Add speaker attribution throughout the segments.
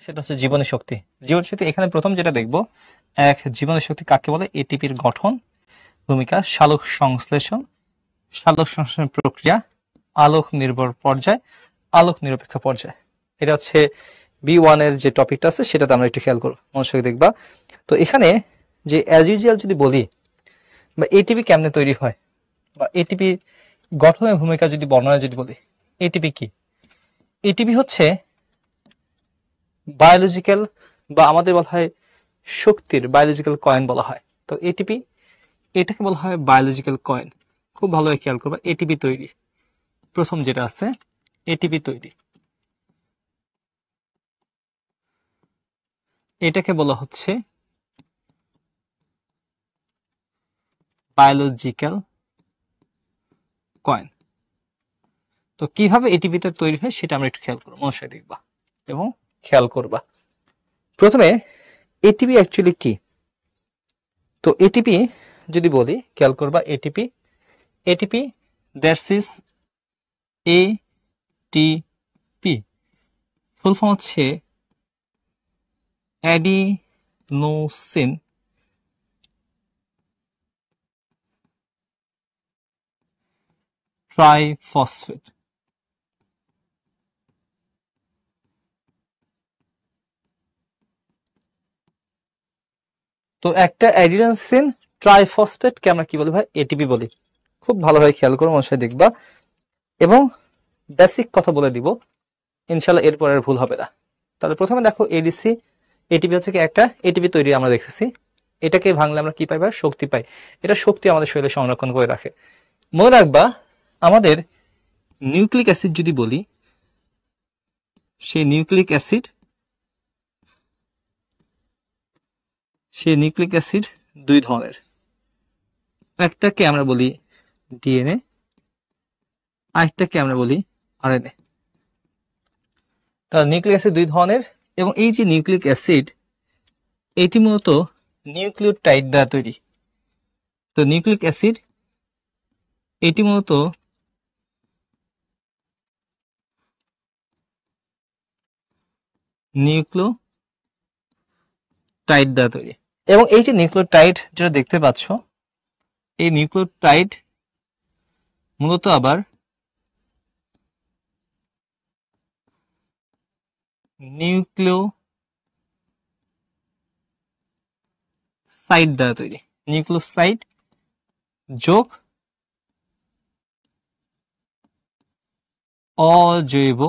Speaker 1: সেটা হচ্ছে জীবনী শক্তি। জীবনী শক্তি এখানে প্রথম যেটা দেখব, এক, জীবনী শক্তি কাকে বলে? এটিপির গঠন, ভূমিকা, সালোক সংশ্লেষণ, সালোক সংশ্লেষণ প্রক্রিয়া, আলোক নির্ভর পর্যায়, আলোক নিরপেক্ষ পর্যায়। এটা হচ্ছে B1 এর যে টপিকটা আছে সেটাতে আমরা একটু খেয়াল করব, মনোযোগ দেখবা। তো এখানে যে অ্যাজ ইউজুয়াল যদি বলি বা এটিপি কেমনে তৈরি হয় বা এটিপি গঠনের ভূমিকা যদি বর্ণনা যদি বলি, এটিপি কি? এটিপি হচ্ছে বায়োলজিক্যাল বা আমাদের বলা হয় শক্তির বায়োলজিক্যাল কয়েন বলা হয়। তো এটিপি এটাকে বলা হয় বায়োলজিক্যাল কয়েন। খুব ভালোভাবে খেয়াল করবা, এটিপি তৈরি প্রথম যেটা আছে এটিপি তৈরি, এটাকে বলা হচ্ছে বায়োলজিক্যাল কয়েন। তো কিভাবে এটিপিটা তৈরি হয় সেটা আমরা একটু খেয়াল করবো, মনোযোগ দেখবা এবং খেয়াল করবা। প্রথমে এটিপি অ্যাকচুয়ালি কি? তো এটিপি যদি বলি, খেয়াল করবা, ATP ATP that's is ATP full form হচ্ছে অ্যাডিনোসিন ট্রাইফসফেট। তো একটা অ্যাডিনোসিন ট্রাইফসফেটকে আমরা কি বলি ভাই? এটিপি বলি। খুব ভালোভাবে খেয়াল করো, মশাই দেখবা এবং বেসিক কথা বলে দিব, ইনশাল্লাহ এরপর আর ভুল হবে না। তাহলে প্রথমে দেখো এডিসি, এটিপি হচ্ছে কি একটা এটিপি তৈরি আমরা দেখেছি, এটাকে ভাঙলে আমরা কি পাই? শক্তি পাই। এটা শক্তি আমাদের শরীরে সংরক্ষণ করে রাখে। মনে রাখবা, আমাদের নিউক্লিক অ্যাসিড যদি বলি, সেই নিউক্লিক অ্যাসিড দুই ধরনের। একটাকে আমরা বলি ডিএনএ, আরেকটাকে আমরা বলি আরএনএ। তাহলে নিউক্লিক অ্যাসিড দুই ধরনের, এবং এই যে নিউক্লিক অ্যাসিড এটি মূলত নিউক্লিওটাইড দ্বারা তৈরি। তো নিউক্লিক অ্যাসিড এটি মূলত নিউক্লিওটাইড দ্বারা তৈরি। এবং এই যে নিউক্লিওটাইড যেটা দেখতে পাচ্ছ, এই নিউক্লিওটাইড মূলত আবার নিউক্লিওসাইড দ্বারা তৈরি। নিউক্লিওসাইড যোগ অজৈব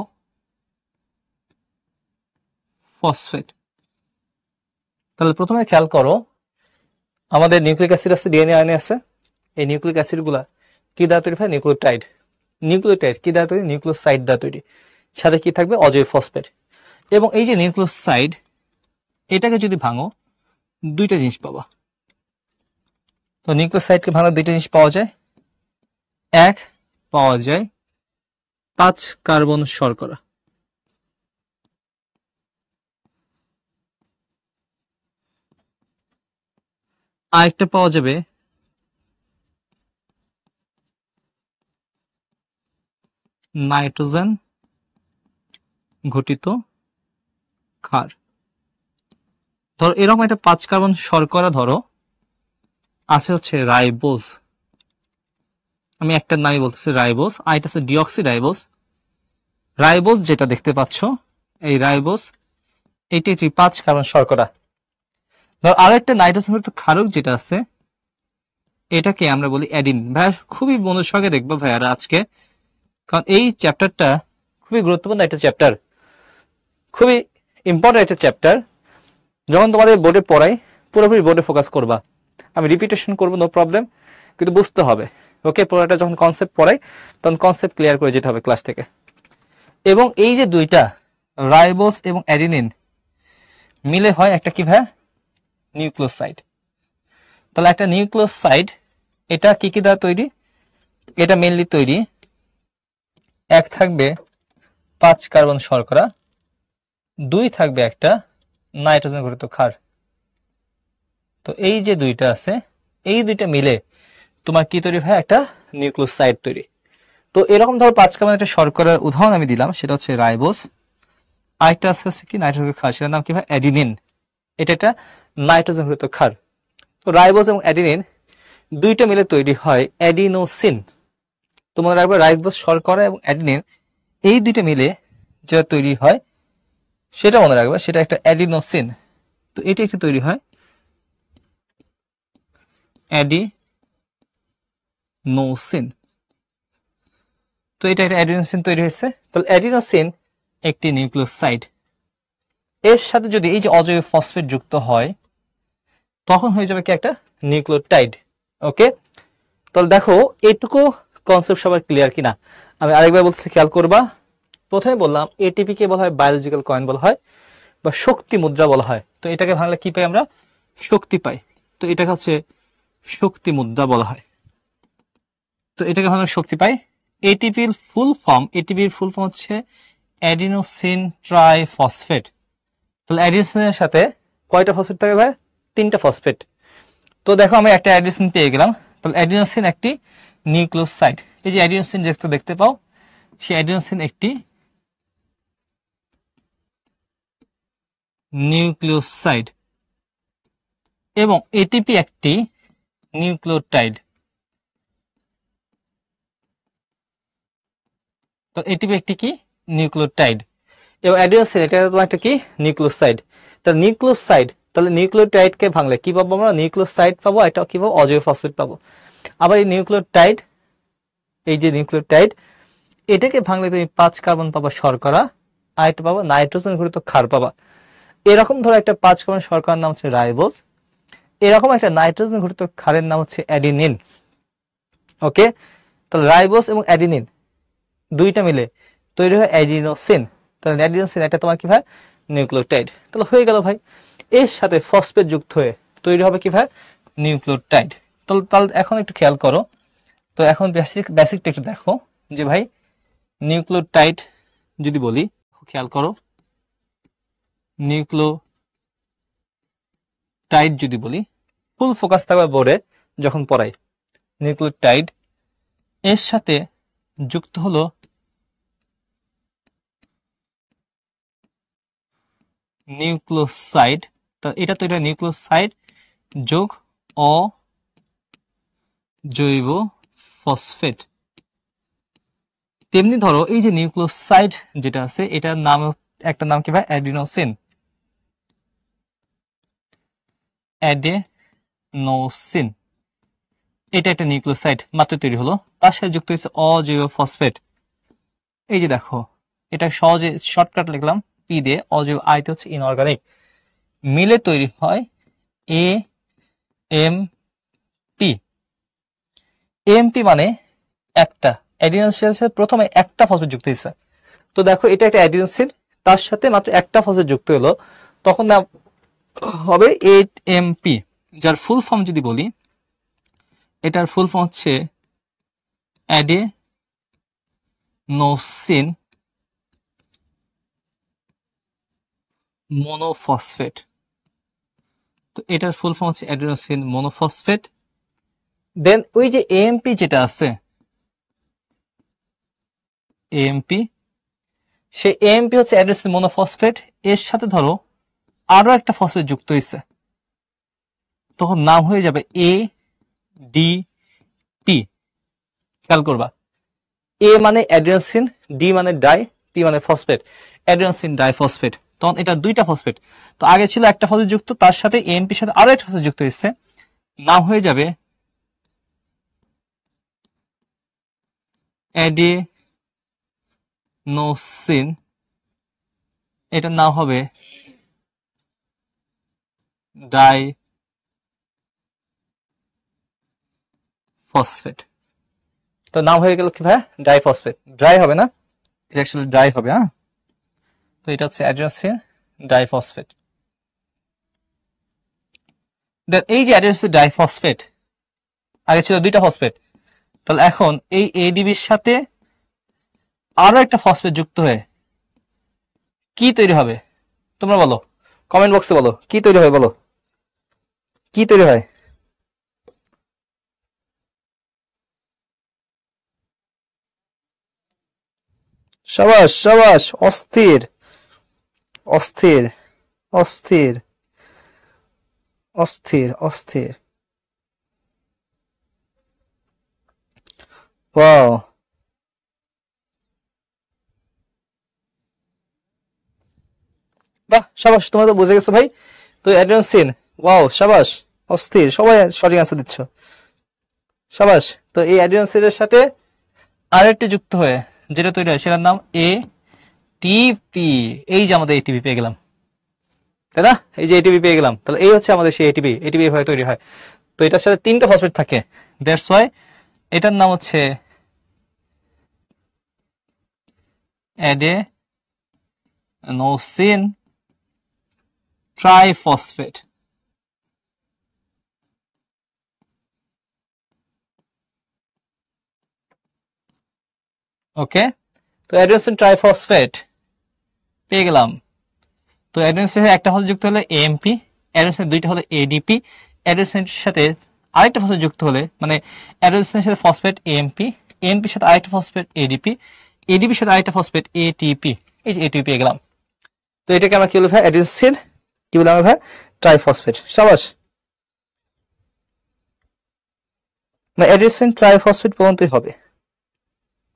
Speaker 1: ফসফেট। তাহলে প্রথমে খেয়াল করো, আমাদের নিউক্লিক অ্যাসিড আছে, ডিএনএ, আরএনএ আছে। এই নিউক্লিক অ্যাসিড গুলা কি দ্বারা তৈরি হয়? নিউক্লিওটাইড। নিউক্লিওটাইড কি দ্বারা তৈরি? নিউক্লিওসাইড দ্বারা তৈরি। সাথে কি থাকবে? অজৈব ফসফেট। এবং এই যে নিউক্লিওসাইড, এটাকে যদি ভাঙো দুইটা জিনিস পাবা। তো নিউক্লিওসাইডকে ভাঙলে দুইটা জিনিস পাওয়া যায়। এক, পাওয়া যায় 5 কার্বন শর্করা। আরেকটা পাওয়া যাবে নাইট্রোজেন ঘটিত ক্ষার। ধরো এরকম একটা 5 কার্বন শর্করা ধরো আছে হচ্ছে রাইবোজ। আমি একটা নামই বলতেছি রাইবোজ, আর এটা হচ্ছে ডিঅক্সিরাইবোজ। রাইবোজ যেটা দেখতে পাচ্ছ, এই রাইবোজ এটি 5 কার্বন শর্করা। ধর আরো একটা নাইট্রোজেন ঘটিত ক্ষারক যেটা আছে, এটাকে আমরা বলি অ্যাডিন। ভাইয়া খুবই মনোযোগে দেখবো ভাইয়ারা আজকে, কারণ এই চ্যাপ্টারটা খুবই গুরুত্বপূর্ণ একটা চ্যাপ্টার, খুবই ইম্পর্টেন্ট একটা চ্যাপ্টার। যখন তোমাদের বোর্ডে পড়াই, পুরোপুরি বোর্ডে ফোকাস করবা। আমি রিপিটেশন করবো, নো প্রবলেম, কিন্তু বুঝতে হবে। ওকে, পুরোটা যখন কনসেপ্ট পড়াই তখন কনসেপ্ট ক্লিয়ার করে যেতে হবে ক্লাস থেকে। এবং এই যে দুইটা রাইবোজ এবং অ্যাডিনিন মিলে হয় একটা কি ভাইয়া? নিউক্লিওসাইড। তাহলে একটা নিউক্লিওসাইড এটা কি কি দ্বারা তৈরি? এটা মেইনলি তৈরি, এক থাকবে 5 কার্বন শর্করা, দুই থাকবে একটা নাইট্রোজেন ঘটিত ক্ষার। তো এই যে দুইটা আছে, এই দুইটা মিলে তোমার কি তৈরি হয়? একটা নিউক্লিওসাইড তৈরি। তো এরকম ধরো 5 কার্বন একটা শর্করার উদাহরণ আমি দিলাম, সেটা হচ্ছে রাইবোজ। আরেকটা আছে হচ্ছে কি নাইট্রোজেন ক্ষার, সেটার নাম কি ভাই? অ্যাডিনিন। এটা একটা নাইট্রোজেন ঘটিত ক্ষার। তো রাইবোজ এবং অ্যাডিনিন দুইটা মিলে তৈরি হয় অ্যাডিনোসিন। তোমরা রাখবে রাইবোজ শর্করা এবং অ্যাডিনিন এই দুইটা মিলে যেটা তৈরি হয় সেটা মনে রাখবে, সেটা একটা অ্যাডিনোসিন। তো এটি একটি তৈরি হয় অ্যাডিনোসিন। তো এটা একটা অ্যাডিনোসিন তৈরি হয়েছে। তাহলে অ্যাডিনোসিন একটি নিউক্লিওসাইড। এর সাথে যদি এই যে অজৈব ফসফেট যুক্ত হয় তখন হয়ে যাবে কি একটা নিউক্লিওটাইড। ওকে, তাহলে দেখো এইটুকু কনসেপ্ট সবার ক্লিয়ার কিনা আমি আরেকবার বলছি, খেয়াল করবা। প্রথমে বললাম এটিপি কে বলা হয় বায়োলজিক্যাল কয়েন বলা হয় বা শক্তি মুদ্রা বলা হয়। তো এটাকে ভাঙলে কি পাই আমরা? শক্তি পাই। তো এটাকে হচ্ছে শক্তি মুদ্রা বলা হয়। তো এটাকে ভাঙলে শক্তি পাই। এটিপির ফুল ফর্ম হচ্ছে অ্যাডিনোসিন ট্রাইফসফেট। তাহলে অ্যাডিনোসিনের সাথে কয়টা ফসফেট থাকে ভাই? 3টা ফসফেট। তো দেখো আমি একটা অ্যাডিনোসিন পেয়ে গেলাম। তাহলে অ্যাডিনোসিন একটি নিউক্লিওসাইড। এই যে অ্যাডিনোসিন যেটা দেখতে পাও, সেই অ্যাডিনোসিন একটি নিউক্লিওসাইড এবং এটিপি একটি নিউক্লিওটাইড। তো এটিপি একটি কি? নিউক্লিওটাইড। এবং অ্যাডিনোসিন এটা তোমার একটা কি? নিউক্লিওসাইড। তাহলে নিউক্লিওসাইড, তাহলে নিউক্লিওটাইডকে ভাঙলে কি পাবো আমরা? নিউক্লিওসাইড পাবো, এটা কি পাবো? অজৈব ফসফেট পাবো। আবার এই নিউক্লিওটাইড, এই যে নিউক্লিওটাইড, এটাকে ভাঙলে তুমি 5 কার্বন পাবা শর্করা, আর একটা পাবো নাইট্রোজেন ঘটিত ক্ষার পাবা। এরকম ধরো একটা 5 কার্বন শর্করার নাম হচ্ছে রাইবোজ, এরকম একটা নাইট্রোজেন ঘটিত ক্ষারের নাম হচ্ছে অ্যাডিনিন। ওকে, তাহলে রাইবোজ এবং অ্যাডিনিন দুইটা মিলে তৈরি হয় অ্যাডিনোসিন। তাহলে অ্যাডিনোসিন এটা তোমার কি ভাই? নিউক্লিওটাইড। তাহলে হয়ে গেল ভাই। এর সাথে ফসফেট যুক্ত হয়ে তৈরি হবে কি ভাই? নিউক্লিওটাইড। তাহলে এখন একটু খেয়াল করো। তো এখন বেসিকটা একটু দেখো যে ভাই নিউক্লিওটাইড যদি বলি, খেয়াল করো, নিউক্লিওটাইড যদি বলি, ফুল ফোকাস থাকবে বোর্ডে যখন পড়াই। নিউক্লিওটাইড এর সাথে যুক্ত হলো নিউক্লিওসাইড। তো এটা তো এটা নিউক্লিওসাইড যোগ অজৈব ফসফেট। তেমনি ধরো এই যে নিউক্লিওসাইড যেটা আছে এটার নাম, একটা নাম কি ভাই? অ্যাডিনোসিন। অ্যাডেনোসিন এটা একটা নিউক্লিওসাইড মাত্র তৈরি হলো, তার সাথে যুক্ত হয়েছে অজৈব ফসফেট। এই যে দেখো, এটা সহজে শর্টকাট লিখলাম পি দিয়ে, অজৈব আইতে হচ্ছে ইনঅর্গানিক, মিলে তৈরি হয় এ এম পি। এমপি মানে একটা, অ্যাডিনোসিন প্রথমে একটা ফসফেট যুক্ত হয়েছে। তো দেখো এটা একটা অ্যাডিনোসিন, তার সাথে মাত্র একটা ফসফেট যুক্ত হলো, তখন নাম হবে 8MP। যার ফুল ফর্ম যদি বলি, এটার ফুল ফর্ম হচ্ছে অ্যাডেনোসিন মোনোফসফেট। তো এটার ফুল ফর্ম হচ্ছে অ্যাডেনোসিন মোনোফসফেট। দেন ওই যে এএমপি যেটা আছে, এএমপি, সেই এএমপি হচ্ছে অ্যাডেনোসিন মোনোফসফেট, এর সাথে ধরো আরো একটা ফসফেট যুক্ত হয়েছে, তখন নাম হয়ে যাবে ADP। খেয়াল করবা, এ মানে অ্যাডেনোসিন, ডি মানে ডাই, পি মানে ফসফেট, অ্যাডেনোসিন ডাইফসফেট। তখন এটা দুইটা ফসফেট। তো আগে ছিল একটা ফসফেট যুক্ত, তার সাথে এএমপির সাথে আরো একটা ফসফেট যুক্ত হয়েছে, নাম হয়ে যাবে অ্যাডেনোসিন, এটার নাম হবে ডাইফসফেট। তো নাম হয়ে গেল কি ভাই? ডাইফসফেট। ড্রাই হবে না, এটা অ্যাকচুয়ালি ড্রাই হবে। হ্যাঁ, তো এটা হচ্ছে অ্যাডেনোসিন ডাইফসফেট। দেন এই যে অ্যাডেনোসিন ডাইফসফেট, আগে ছিল দুইটা ফসফেট, তাহলে এখন এই এডিবির সাথে আরো একটা ফসফেট যুক্ত হয়ে কি তৈরি হবে? তোমরা বলো, কমেন্ট বক্সে বলো কি তৈরি হয়, বলো কি তৈরি হয়? সাবাস সাবাস, অস্থির। অস্থির অস্থির অস্থির অস্থির। ওয়াও, বাহ সাবাস, তোমরা তো বুঝে গেছো ভাই। তো অ্যাড্রেনালিন, ওয়াও সাবাস, অস্থির, সবাই সঠিক অ্যান্সার দিচ্ছ, সাবাস। তো এই অ্যাড্রেনালিনের সাথে আরেকটি যুক্ত হয়ে যেটা তৈরি হয় সেটার নাম এটিপি। এই যে আমাদের এটিপি পেয়ে গেলাম, তাই না? এই যে এটিপি পেয়ে গেলাম, তাহলে এই হচ্ছে আমাদের সেই এটিপি। এটিপি এভাবে তৈরি হয়। তো এটার সাথে 3টা ফসফেট থাকে, দ্যাটস ওয়াই এটার নাম হচ্ছে অ্যাডেনোসিন ট্রাইফসফেট। ওকে, তো অ্যাডেনোসিন ট্রাইফসফেট পেয়ে গেলাম। তো অ্যাডেনোসিনের একটা ফসফেট যুক্ত হলে এএমপি, অ্যাডেনোসিনের দুইটা হলে এডিপি, অ্যাডেনোসিনের সাথে আরেকটা ফসফেট যুক্ত হলে মানে অ্যাডেনোসিনের সাথে ফসফেট এএমপি, এএমপির সাথে আরেকটা ফসফেট এডিপি, এডিপির সাথে আরেকটা ফসফেট এটিপি। এই যে এটিপি পেয়ে গেলাম। তো এটাকে আমরা কি বলি ভাই? অ্যাডেনোসিন কি বললাম ভাই? ট্রাইফসফেট। সাবাস, না অ্যাডেনোসিন ট্রাইফসফেট পর্যন্তই হবে,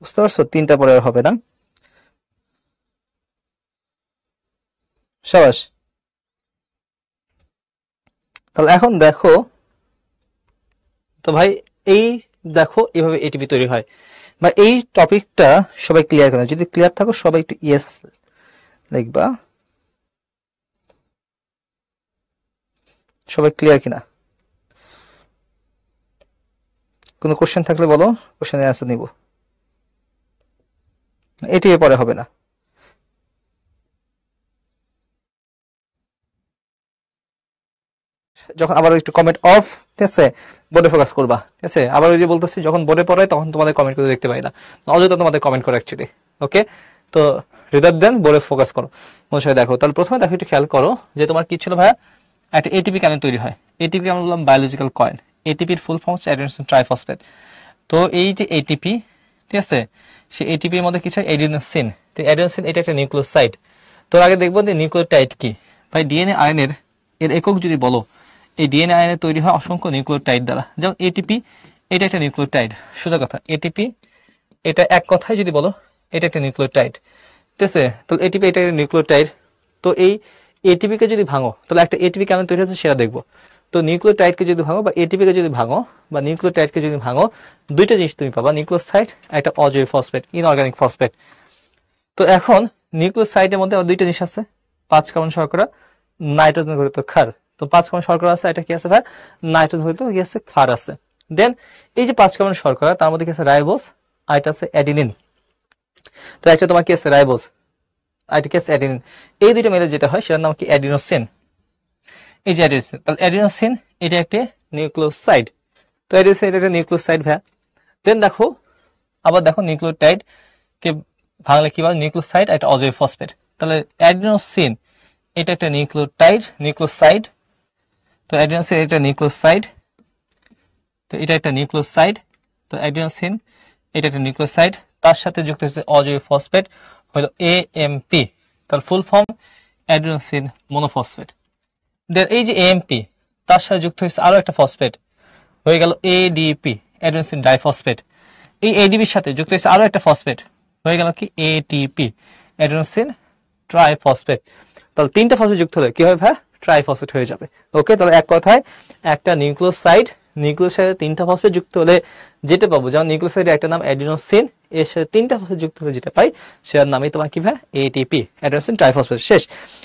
Speaker 1: বুঝতে পারছো? 3টা পরে আর হবে না। সাবাস। তাহলে এখন দেখো তো ভাই, এই দেখো এভাবে এটিপি তৈরি হয়, বা এই টপিকটা সবাই ক্লিয়ার করে। যদি ক্লিয়ার থাকো সবাই একটু ইয়েস লিখবা। সবাই ক্লিয়ার কিনা? কোনো কোশ্চেন থাকলে বলো, কোশ্চেনের অ্যান্সার নিব। এটিপি পরে হবে না। যখন আবার একটু কমেন্ট অফ, ঠিক আছে, বোর্ডে ফোকাস করবা, ঠিক আছে? আবার ওই যে বলতেছি, যখন বোর্ডে পড়ায় তখন তোমাদের কমেন্ট করে দেখতে পাই না, অযথা তোমাদের কমেন্ট করো অ্যাকচুয়ালি। ওকে, তো রেদার দেন বোর্ডে ফোকাস করো, মনে দেখো। তাহলে প্রথমে দেখো, একটু খেয়াল করো যে তোমার কি ছিল ভাইয়া, একটা এটিপি কেন তৈরি হয়। এটিপি আমরা বললাম বায়োলজিক্যাল কয়েল। এটিপির ফুল ফর্ম হচ্ছে অ্যাডেনোসিন ট্রাইফসফেট। তো এই যে এটিপি, ঠিক আছে, সেই এটিপির মধ্যে কিছু অ্যাডিনোসিন। তো অ্যাডিনোসিন এটা একটা নিউক্লিওসাইড। তো আগে দেখবো যে নিউক্লিওটাইড কি। ভাই ডিএনএ আয়নের এর একক যদি বলো, এই ডিএনএ আয়নে তৈরি হয় অসংখ্য নিউক্লিওটাইড দ্বারা। যেমন এটিপি, এটা একটা নিউক্লিওটাইড, সোজা কথা। এটিপি এটা এক কথায় যদি বলো, এটা একটা নিউক্লিওটাইড, ঠিক আছে? তাহলে এটিপি এটা একটা নিউক্লিওটাইড। তো এই এটিপি কে যদি ভাঙো, তাহলে একটা এটিপি কেমন তৈরি হচ্ছে সেটা দেখবো। তো নিউক্লিওটাইডকে যদি ভাঙো বা এটিপি কে যদি ভাঙো বা নিউক্লিওটাইডকে যদি ভাঙো, দুইটা জিনিস তুমি পাবা, নিউক্লিওসাইড, একটা অজৈব ফসফেট, ইনঅর্গানিক ফসফেট। তো এখন নিউক্লিওসাইডের মধ্যে আবার দুইটা জিনিস আছে, 5 কার্বন শর্করা, নাইট্রোজেন ঘটিত ক্ষার। তো 5 কার্বন শর্করা আছে, এটা কি আছে ভাই? নাইট্রোজেন ঘটিত কি আছে? ক্ষার আছে। দেন এই যে 5 কার্বন শর্করা, তার মধ্যে কি আছে? রাইবোজ, আর এটা আছে অ্যাডিনিন। তো একটা তোমার কি আছে? রাইবোজ, আর এটা কি আছে? অ্যাডিনিন। এই দুইটা মিলে যেটা হয় সেটার নাম কি? অ্যাডিনোসিন। এই যে অ্যাডিনোসিন, তাহলে অ্যাডিনোসিন এটা একটা নিউক্লিওসাইড। তো অ্যাডিনোসিন এটা একটা নিউক্লিওসাইড ভাই। দেন দেখো, আবার দেখো নিউক্লিওটাইড কে ভাঙলে কি বলে? নিউক্লিওসাইড, একটা অজৈব ফসফেট। তাহলে অ্যাডিনোসিন এটা একটা নিউক্লিওটাইড, নিউক্লিওসাইড। তো অ্যাডিনোসিন এটা নিউক্লিওসাইড, তো এটা একটা নিউক্লিওসাইড। তো অ্যাডিনোসিন এটা একটা নিউক্লিওসাইড, তার সাথে যুক্ত হচ্ছে অজৈব ফসফেট, হলো এএমপি। তার ফুল ফর্ম অ্যাডিনোসিন মনোফসফেট। দেন এই যে এএমপি, তার সাথে যুক্ত হচ্ছে আরো একটা ফসফেট, হয়ে গেল এডিপি, অ্যাডিনোসিন ডাইফসফেট। এই এডিপির সাথে যুক্ত হচ্ছে আরো একটা ফসফেট, হয়ে গেল কি? ATP, adenosine triphosphate. তাহলে 3টা ফসফেট যুক্ত হলে কি হবে ভাই? ট্রাইফসফেট হয়ে যাবে। ওকে, তাহলে এক কথায় একটা নিউক্লিওসাইড, নিউক্লিওসাইডে 3টা ফসফেট যুক্ত হলে যেটা পাবো, যেমন নিউক্লিওসাইডে একটা নাম অ্যাডিনোসিন, এর সাথে 3টা ফসফেট যুক্ত হলে যেটা পাই সেটার নামই তোমার কি ভাই? ATP, adenosine triphosphate. শেষ,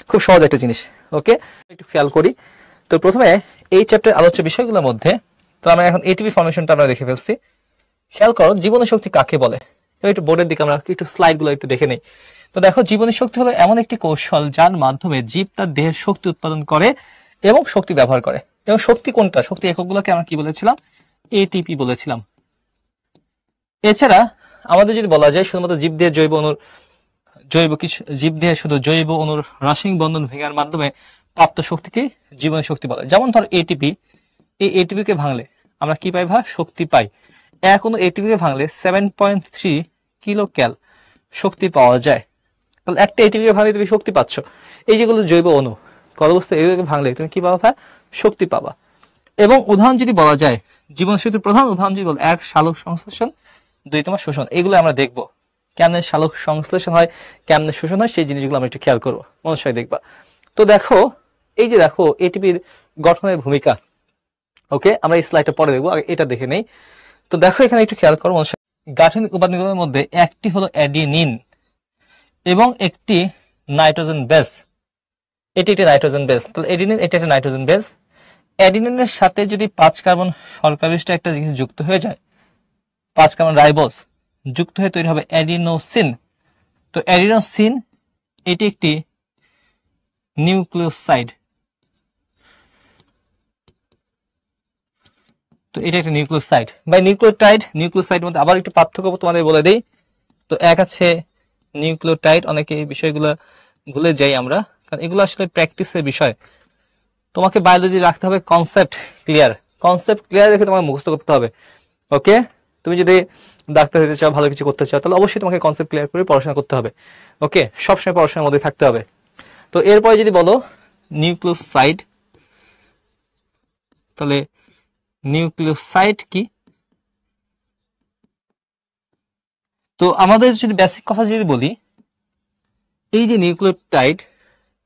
Speaker 1: খুব সহজ একটা জিনিস। ওকে, একটু খেয়াল করি। তো প্রথমে এই চ্যাপ্টারের আলোচ্য বিষয়গুলোর মধ্যে, তো আমরা এখন এটিপি ফর্মেশনটা আমরা দেখে ফেলছি। খেয়াল করো, জীবনী শক্তি কাকে বলে। একটু বোর্ডের দিকে আমরা একটু স্লাইড গুলো একটু দেখে নেই। তো দেখো, জীবনী শক্তি হলো এমন একটি কৌশল যার মাধ্যমে জীব তার দেহের শক্তি উৎপাদন করে এবং শক্তি ব্যবহার করে। এবং শক্তি কোনটা? শক্তি এককগুলোকে আমরা কি বলেছিলাম? এটিপি বলেছিলাম। এছাড়া আমাদের যদি বলা যায় শুধুমাত্র জীব দেহের জৈব কিছু জীব দেহের শুধু জৈব অণুর রাসায়নিক বন্ধন ভেঙার মাধ্যমে প্রাপ্ত শক্তিকে জীবনী শক্তি বলে। যেমন ধর এটিপি, এই এটিপি কে ভাঙলে আমরা কি পাই ভাই? শক্তি পাই। কোনো এটিপি কে ভাঙলে 7.3 কিলো ক্যাল শক্তি পাওয়া যায়। তাহলে একটা এটিপি কে ভাঙলে তুমি শক্তি পাচ্ছ। এই যেগুলো জৈব অণু কত অবস্থা এগুলোকে ভাঙলে তুমি কি পাবা? শক্তি পাবা। এবং উদাহরণ যদি বলা যায়, জীবন শক্তির প্রধান উদাহরণ যদি বল, 1 সালোক সংশ্লেষণ, 2 তোমার শোষণ। এগুলো আমরা দেখবো কেমনে সালোক সংশ্লেষণ হয়, কেমনে শোষণ হয়, সেই জিনিসগুলো আমরা একটু খেয়াল করবো, মনোসায় দেখবা। তো দেখো, এই যে দেখো এটিপির গঠনের ভূমিকা, ওকে আমরা এই স্লাইডটা পরে দেখবো, আগে এটা দেখে নেই। তো দেখো এখানে একটু খেয়াল করো, গাঠনিক উপাদানগুলোর মধ্যে একটি হলো অ্যাডিনিন এবং একটি নাইট্রোজেন বেস। এটি একটি নাইট্রোজেন বেস, তাহলে এডিনিন এটা একটা নাইট্রোজেন বেস। অ্যাডিনিনের সাথে যদি 5 কার্বন শর্করাবিষ্ট একটা জিনিস যুক্ত হয়ে যায়, 5 কার্বন রাইবোজ যুক্ত হয়ে তৈরি হবে অ্যাডিনোসিন। তো অ্যাডিনোসিন এটি একটি নিউক্লিওসাইড। তো এটা একটা নিউক্লিওসাইড বা নিউক্লিওটাইড। নিউক্লিওসাইডের মধ্যে আবার একটু পার্থক্য তোমাদের বলে দেই। তো এক আছে নিউক্লিওটাইড, অনেকে এই বিষয়গুলো ভুলে যাই আমরা, কারণ এগুলো আসলে প্র্যাকটিসের বিষয়। তোমাকে বায়োলজি রাখতে হবে কনসেপ্ট ক্লিয়ার, কনসেপ্ট ক্লিয়ার রেখে তোমাকে মুখস্থ করতে হবে। ওকে, তুমি যদি ডাক্তার হতে চাও, ভালো কিছু করতে চাও, তাহলে অবশ্যই তোমাকে কনসেপ্ট ক্লিয়ার করে পড়াশোনা করতে হবে। ওকে, সবসময় পড়াশোনার মধ্যে থাকতে হবে। তো এরপরে যদি বলো নিউক্লিওসাইড, তাহলে নিউক্লিওসাইড কি? তো আমাদের যদি বেসিক কথা যদি বলি, এই যে নিউক্লিওটাইড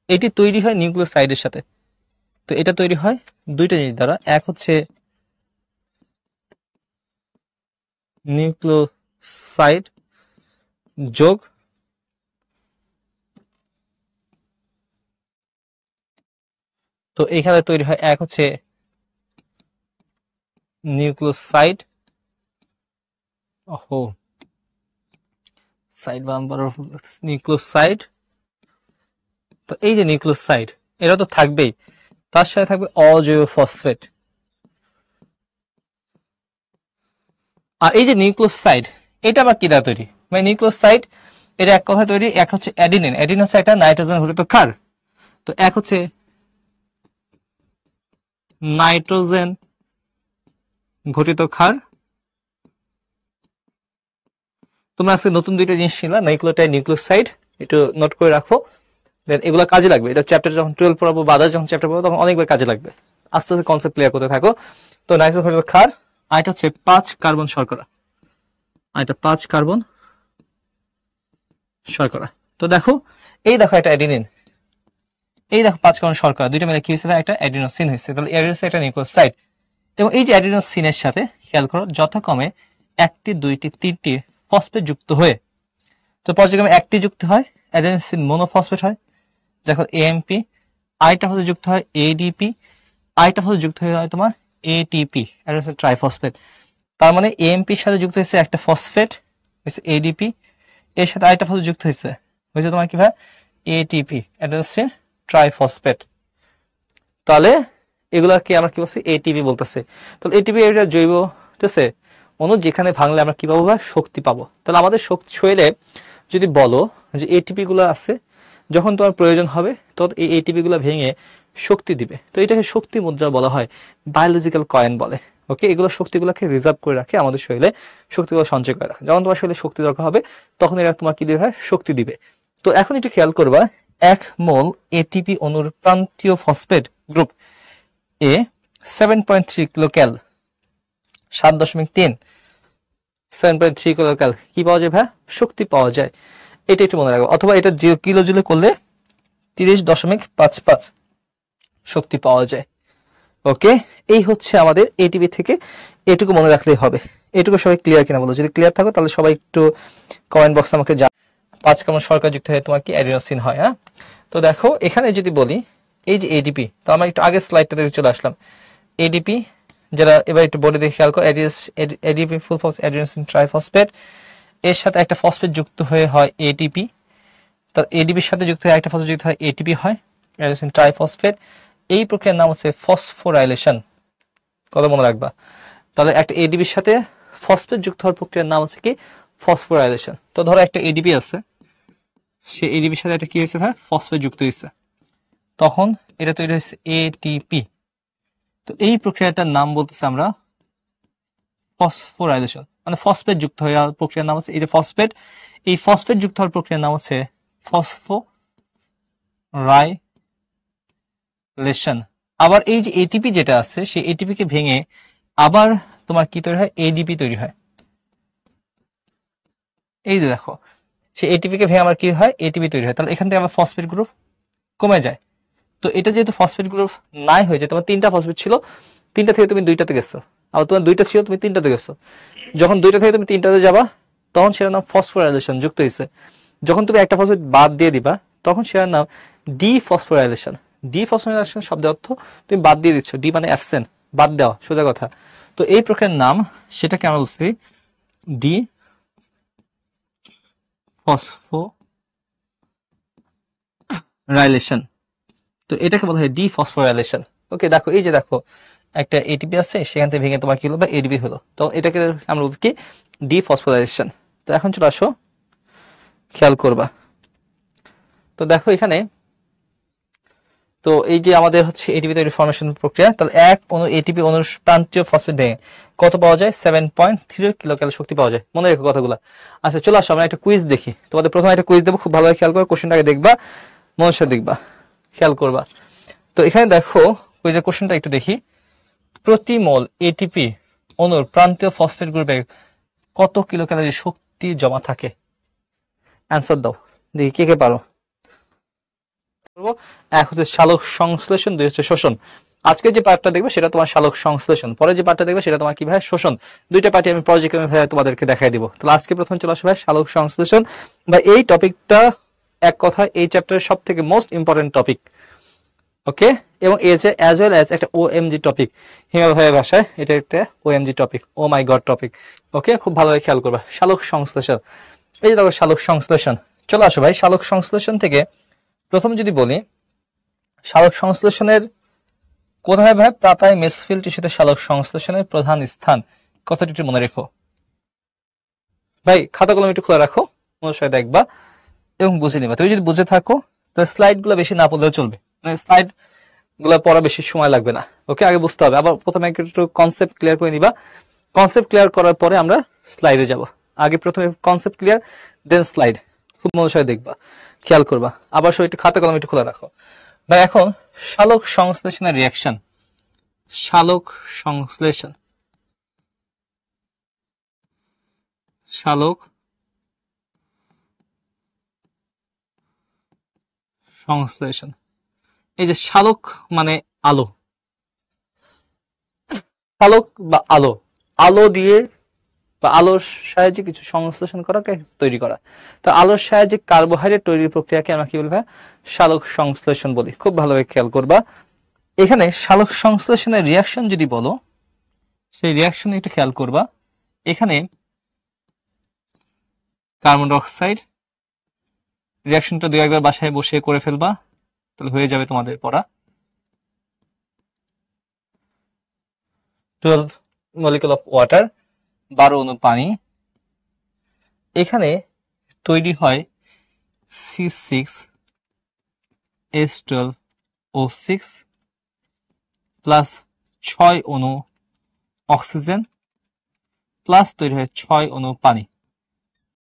Speaker 1: এটি তৈরি হয় নিউক্লিওসাইডের সাথে। তো এটা তৈরি হয় দুইটা জিনিস দ্বারা, এক হচ্ছে নিউক্লিওসাইড যোগ তো এখানে তৈরি হয় এক হচ্ছে নিউক্লিওসাইড, ওহো সাইড বাম্পার, নিউক্লিওসাইড। তো এই যে নিউক্লিওসাইড এটা তো থাকবেই, তার সাথে থাকবে অজৈব ফসফেট। আর এই যে নিউক্লিওসাইড এটা আবার কি দ্বারা তৈরি? মানে নিউক্লিওসাইড এটা এক কথায় তৈরি, এক হচ্ছে অ্যাডিনিন, অ্যাডিনিন হচ্ছে একটা নাইট্রোজেন ঘটিত ক্ষার। তো এক হচ্ছে নাইট্রোজেন ঘটিত ক্ষার। তোমরা আজকে নতুন দুইটা জিনিস শিখলা, নিউক্লিওটাইড, নিউক্লিওসাইড, একটু নোট করে রাখো। দেন এগুলো কাজে লাগবে, এটা চ্যাপ্টার যখন 12 পড়াবো বা আদার যখন চ্যাপ্টার পড়াবো তখন অনেকবার কাজে লাগবে। আস্তে আস্তে কনসেপ্ট ক্লিয়ার করতে থাকো। তো নাইট্রোজেন ঘটিত ক্ষার, আর এটা হচ্ছে 5 কার্বন শর্করা, আর এটা 5 কার্বন শর্করা। তো দেখো, এই দেখো একটা অ্যাডিনিন, এই দেখো 5 কার্বন শর্করা, দুইটা মিলে কি হয়েছে? একটা অ্যাডিনোসিন হয়েছে। তাহলে অ্যাডিনোসিন একটা নিউক্লিওসাইড। এবং এই যে অ্যাডিনোসিনের সাথে খেয়াল করো, যথাক্রমে 1টি 2টি 3টি ফসফেট যুক্ত হয়ে, তো পর্যায়ক্রমে 1টি যুক্ত হয় অ্যাডিনোসিন মোনোফসফেট হয়, দেখো এএমপি। আরেকটা হচ্ছে যুক্ত হয় এডিপি, আরেকটা হচ্ছে যুক্ত হয় তোমার এটিপি, অ্যাডিনোসিন ট্রাইফসফেট। তার মানে এএমপির সাথে যুক্ত হয়েছে একটা ফসফেট, হচ্ছে এডিপি, এর সাথে আরেকটা ফসফেট যুক্ত হয়েছে তোমার কি ভাই? ATP, adenosine triphosphate. তাহলে এগুলাকে আমরা কি বলছি? এটিপি বলতেছে। তাহলে এটিপি এটা জৈব, ঠিক আছে, অণু, যেখানে ভাঙলে আমরা কি পাবো? শক্তি পাবো। তাহলে আমাদের শক্তি শরীরে যদি বলো যে এটিপি গুলো আছে, যখন তোমার প্রয়োজন হবে তখন এই এটিপি গুলো ভেঙে শক্তি দিবে। তো এটাকে শক্তি মুদ্রা বলা হয়, বায়োলজিক্যাল কয়েন বলে। ওকে, এগুলো শক্তিগুলোকে রিজার্ভ করে রাখে আমাদের শরীরে, শক্তিগুলো সঞ্চয় করে রাখে। যখন তোমার শরীরে শক্তি দরকার হবে তখন এরা তোমার কি দিবে? শক্তি দিবে। তো এখন একটু খেয়াল করবা, 1 মোল এটিপি অণুর প্রান্তীয় ফসফেট গ্রুপ এ 7.3 কিলোক্যাল, 7.3 7.3 কিলোক্যাল কি পাওয়া যায় ভাই? শক্তি পাওয়া যায়। এটা একটু মনে রাখবো, অথবা এটা কিলো জুলে করলে 30.55 শক্তি পাওয়া যায়। ওকে, এই হচ্ছে আমাদের এটিপি থেকে, এটুকু মনে রাখলেই হবে। এটুকু সবাই ক্লিয়ার কিনা বলো? যদি ক্লিয়ার থাকো তাহলে সবাই একটু কমেন্ট বক্সে আমাকে 5 কার্বন শর্করা যুক্ত হয়ে তোমার কি অ্যাডিনোসিন হয়। হ্যাঁ, তো দেখো এখানে যদি বলি এই যে এডিপি, তো আমরা একটু আগের স্লাইডটাতে চলে আসলাম। এডিপি যারা এবার একটু বলে দেখে খেয়াল করো, ADP full form adenosine triphosphate, এর সাথে একটা ফসফেট যুক্ত হয়ে হয় এটিপি। তার এডিপির সাথে যুক্ত হয়ে একটা ফসফেট যুক্ত হয় এটিপি হয়, অ্যাডিনোসিন ট্রাইফসফেট। এই প্রক্রিয়ার নাম হচ্ছে ফসফোরাইলেশন। কথা মনে রাখবা। তাহলে একটা এডিপির সাথে ফসফেট যুক্ত হওয়ার প্রক্রিয়ার নাম হচ্ছে কি? ফসফোরাইলেশন। তো ধরো একটা এডিপি আছে, সে এডিপির সাথে একটা কি হয়েছে ভাই? ফসফেট যুক্ত হয়েছে, তখন এটা তৈরি হয়েছে এটিপি। তো এই প্রক্রিয়াটার নাম বলতেছে আমরা ফসফোরাইলেশন, মানে ফসফেট যুক্ত হওয়ার প্রক্রিয়ার নাম হচ্ছে এই যে ফসফেট, এই ফসফেট যুক্ত হওয়ার প্রক্রিয়ার নাম হচ্ছে ফসফোরাইলেশন। আবার এই যে এটিপি যেটা আছে সেই এটিপি কে ভেঙে আবার তোমার কি তৈরি হয়, এডিপি তৈরি হয়। এই যে দেখো, সেই এটিপি কে ভেঙে আবার কি হয়, এটিপি তৈরি হয়। তাহলে এখান থেকে আবার ফসফেট গ্রুপ কমে যায়। তো এটা যেহেতু ফসফেট গ্রুপ নাই হয়ে যায়, তোমার 3টা ফসফেট ছিল, 3টা থেকে তুমি 2টাতে গেছো, আবার তোমার 2টা ছিল তুমি 3টাতে গেছো। যখন 2টা থেকে তুমি 3টাতে যাবা তখন সেটার নাম ফসফোরাইলেশন যুক্ত হয়েছে। যখন তুমি একটা ফসফেট বাদ দিয়ে দিবা তখন সেটার নাম ডিফসফোরাইলেশন। ডিফসফোরাইলেশন শব্দের অর্থ তুমি বাদ দিয়ে দিচ্ছ, ডি মানে অ্যাবসেন্ট, বাদ দেওয়া, সোজা কথা। তো এই প্রক্রিয়ার নাম, সেটাকে আমরা বলছি ডি ফসফোরাইলেশন। তো এটাকে বলা হয় ডিফসফোরাইলেশন। ওকে, দেখো এই যে দেখো একটা এটিপি আছে, সেখান থেকে ভেঙে তোমার কি হলো, বা এডিপি হলো। তো এটাকে আমরা বলছি কি, ডিফসফোরাইলেশন। তো এখন চলে আসো, খেয়াল করবা। তো দেখো এখানে, তো এই যে আমাদের হচ্ছে এটিপি তৈরি ফরমেশন প্রক্রিয়া, তাহলে এক অণু এটিপি অণুর প্রান্তীয় ফসফেট ভেঙে কত পাওয়া যায়, 7.3 কিলোক্যালোরি শক্তি পাওয়া যায়। মনে রেখো কথাগুলো। আচ্ছা চলো আসো আমরা একটা কুইজ দেখি। তোমাদের প্রথমে একটা কুইজ দেবো, খুব ভালোভাবে খেয়াল করো, কোশ্চেনটাকে দেখবা, মনের সাথে দেখবা, খেয়াল করবা। তো এখানে দেখো কুইজের কোশ্চেনটা একটু দেখি। প্রতি মোল এটিপি অণুর প্রান্তীয় ফসফেট গ্রুপে কত কিলোক্যালোরি শক্তি জমা থাকে? অ্যান্সার দাও দেখি কে কে পারো। এক হচ্ছে সালোক সংশ্লেষণ, দুই হচ্ছে শোষণ। আজকে যে পার্টটা দেখবে সেটা তোমার সালোক সংশ্লেষণ, পরে যে পার্টটা দেখবে সেটা তোমার কি ভাই, শোষণ। দুইটা পার্টি আমি পর্যায়ক্রমে তোমাদেরকে দেখাই দিব। তাহলে আজকে প্রথমে চলে আসবে সালোক সংশ্লেষণ, বা এই টপিকটা এক কথা এই চ্যাপ্টারের সব থেকে মোস্ট ইম্পর্টেন্ট টপিক। ওকে, এবং অ্যাজ ওয়েল অ্যাজ একটা ওএমজি টপিক, হিমেল ভাইয়ের ভাষায় এটা একটা OMG topic, oh my god topic. Okay, খুব ভালোভাবে খেয়াল করবা। সালোক সংশ্লেষণ, এই যে দেখো সালোক সংশ্লেষণ। চলে আসো ভাই, সালোক সংশ্লেষণ থেকে প্রথম যদি বলি, সালোক সংশ্লেষণের কোথায় ভাই, পাতায় মেসোফিল টিস্যুতে সালোক সংশ্লেষণের প্রধান স্থান, কথাটি একটু মনে রেখো ভাই। খাতা কলম একটু খোলা রাখো, মনের সাথে দেখবা এবং বুঝে নিবা। তুমি যদি বুঝে থাকো তাহলে স্লাইড গুলো বেশি না পড়লেও চলবে, মানে স্লাইড গুলো পড়া বেশি সময় লাগবে না। ওকে, আগে বুঝতে হবে। আবার প্রথমে একটু কনসেপ্ট ক্লিয়ার করে নিবা। কনসেপ্ট ক্লিয়ার করার পরে আমরা স্লাইডে যাব। আগে প্রথমে কনসেপ্ট ক্লিয়ার, দেন স্লাইড। খুব মনের সাথে দেখবা, খেয়াল করবা। আবার সব একটু খাতা কলম একটু খোলা রাখো ভাই। এখন সালোক সংশ্লেষণের রিয়াকশন, সালোক সংশ্লেষণ, সালোক সংশ্লেষণ। এই যে সালোক মানে আলো, সালোক বা আলো, আলো দিয়ে বা আলোর সাহায্যে কিছু সংশ্লেষণ করাকে তৈরি করা। তো আলোর সাহায্যে কার্বোহাইড্রেট তৈরির প্রক্রিয়াকে আমরা কি বলবো, সালোক সংশ্লেষণ বলি। খুব ভালোভাবে খেয়াল করবা। এখানে সালোক সংশ্লেষণের রিয়াকশন যদি বলো, সেই রিয়াকশন একটু খেয়াল করবা। এখানে কার্বন ডাই অক্সাইড, রিয়াকশনটা 2-1 বার বাসায় বসে করে ফেলবা, তাহলে হয়ে যাবে তোমাদের পড়া। 12 মলিকুল অফ ওয়াটার, 12 অণু পানি। এখানে তৈরি হয় C6H12O6 প্লাস 6 অণু অক্সিজেন, প্লাস তৈরি হয় 6 অণু পানি।